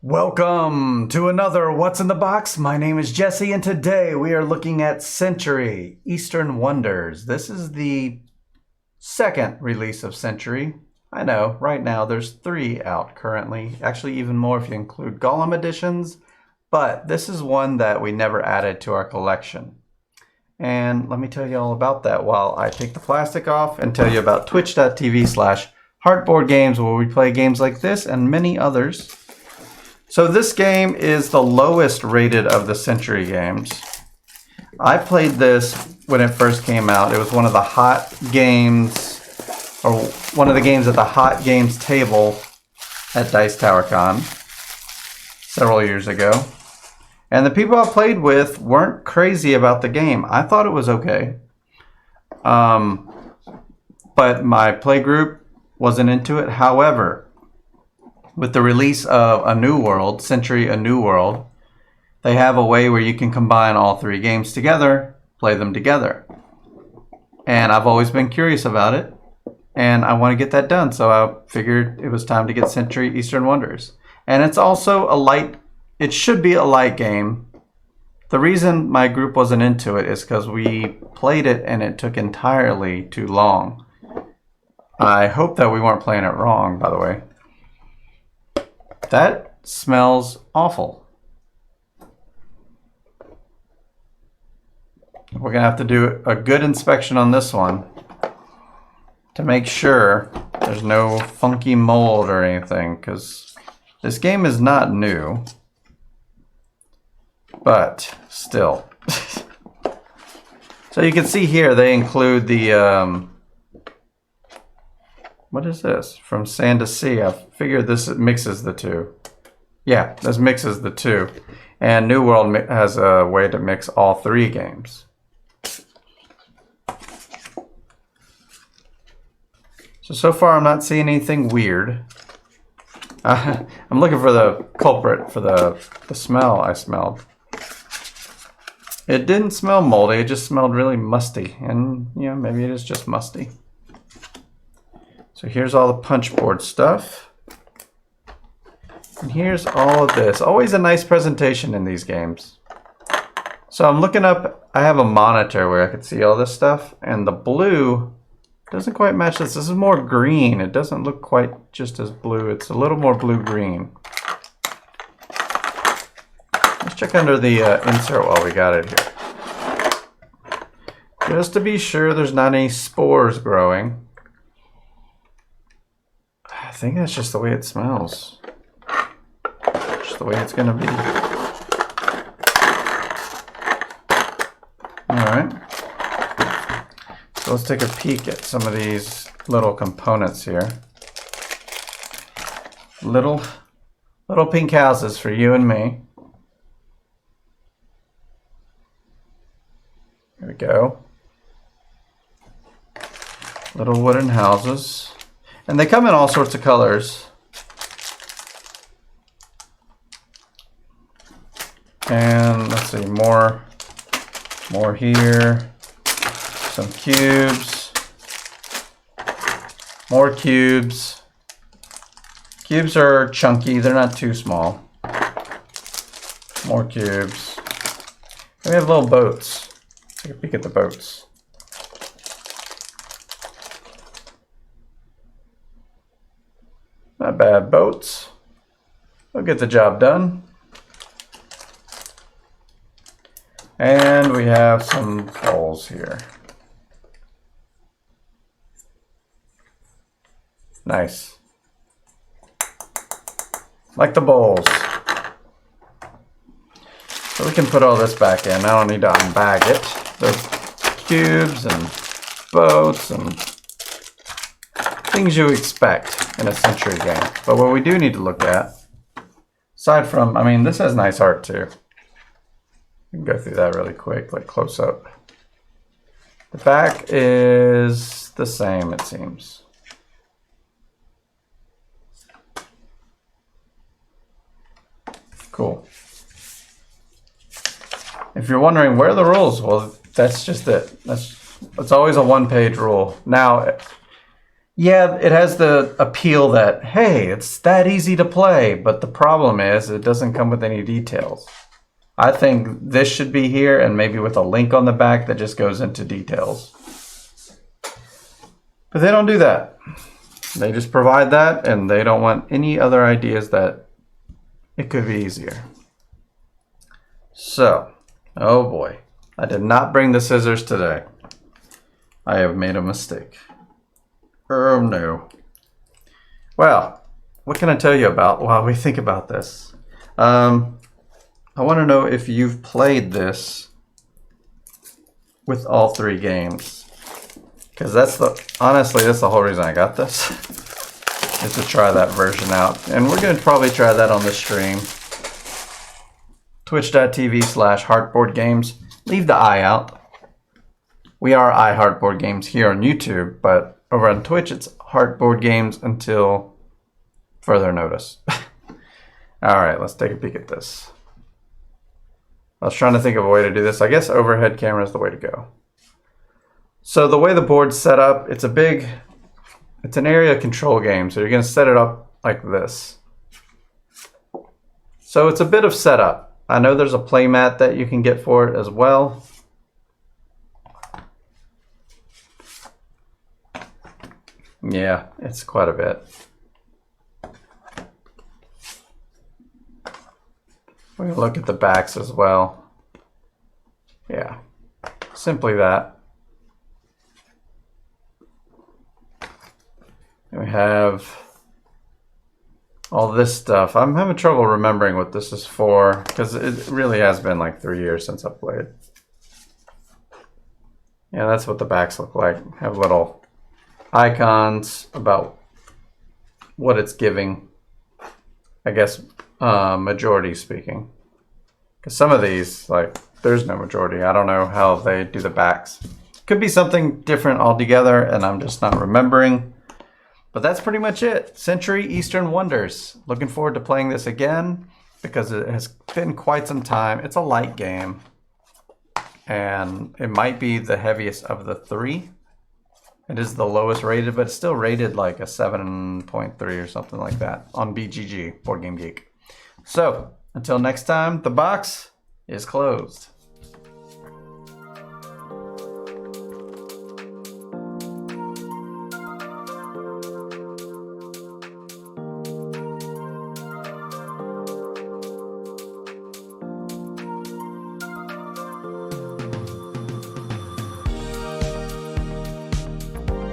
Welcome to another What's in the Box. My name is Jesse, and today we are looking at Century Eastern Wonders. This is the second release of Century. I know, right now there's 3 out currently. Actually, even more if you include Golem editions. But this is one that we never added to our collection. And let me tell you all about that while I take the plastic off and tell you about twitch.tv/heartboardgames, where we play games like this and many others. So this game is the lowest rated of the Century games. I played this when it first came out. It was one of the hot games, or one of the games at the hot games table at Dice Tower Con several years ago. And the people I played with weren't crazy about the game. I thought it was okay. But my play group wasn't into it. However, with the release of A New World, Century A New World, they have a way where you can combine all 3 games together, play them together. And I've always been curious about it, and I want to get that done, so I figured it was time to get Century Eastern Wonders. And it's also it should be a light game. The reason my group wasn't into it is because we played it and it took entirely too long. I hope that we weren't playing it wrong, by the way. That smells awful. We're going to have to do a good inspection on this one to make sure there's no funky mold or anything, because this game is not new, but still. So you can see here they include the what is this? From Sand to Sea. I figured this mixes the two. Yeah, this mixes the two. And New World has a way to mix all 3 games. So far I'm not seeing anything weird. I'm looking for the culprit for the smell I smelled. It didn't smell moldy, it just smelled really musty. And, you know, maybe it is just musty. So here's all the punch board stuff. And here's all of this. Always a nice presentation in these games. So I'm looking up, I have a monitor where I can see all this stuff, and the blue doesn't quite match this. This is more green. It doesn't look quite just as blue. It's a little more blue-green. Let's check under the insert while we got it here. Just to be sure there's not any spores growing. I think that's just the way it smells. Just the way it's going to be. Alright. So let's take a peek at some of these little components here. Little pink houses for you and me. There we go. Little wooden houses. And they come in all sorts of colors. And let's see, more here. Some cubes. More cubes. Cubes are chunky, they're not too small. More cubes. And we have little boats. Take a peek at the boats. Not bad boats. They'll get the job done. And we have some bowls here. Nice. Like the bowls. So we can put all this back in. I don't need to unbag it. There's cubes and boats and things you expect in a Century game. But what we do need to look at, aside from, I mean, this has nice art too. We can go through that really quick, like close up. The back is the same, it seems. Cool. If you're wondering where are the rules, well, that's just it. It's always a 1-page rule. Now, Yeah, it has the appeal that, hey, it's that easy to play, but the problem is it doesn't come with any details. I think this should be here and maybe with a link on the back that just goes into details. But they don't do that. They just provide that and they don't want any other ideas that it could be easier. So, oh boy, I did not bring the scissors today. I have made a mistake. Oh no. Well, what can I tell you about while we think about this? I want to know if you've played this with all 3 games. Because honestly, that's the whole reason I got this. Is to try that version out. And we're going to probably try that on the stream. Twitch.tv/heartboardgames. Leave the I out. We are iHeartBoardGames here on YouTube, but over on Twitch, it's HeartBoardGames until further notice. All right, let's take a peek at this. I was trying to think of a way to do this. I guess overhead camera is the way to go. So the way the board's set up, it's an area control game. So you're going to set it up like this. So it's a bit of setup. I know there's a play mat that you can get for it as well. Yeah, it's quite a bit. We're going to look at the backs as well. Yeah, simply that. And we have all this stuff. I'm having trouble remembering what this is for because it really has been like 3 years since I've played. Yeah, that's what the backs look like. Have little icons about what it's giving. I guess majority speaking. Because some of these, like, there's no majority. I don't know how they do the backs. Could be something different altogether, and I'm just not remembering. But that's pretty much it. Century Eastern Wonders. Looking forward to playing this again because it has been quite some time. It's a light game. And it might be the heaviest of the 3. It is the lowest rated, but it's still rated like a 7.3 or something like that on BGG, Board Game Geek. So, until next time, the box is closed.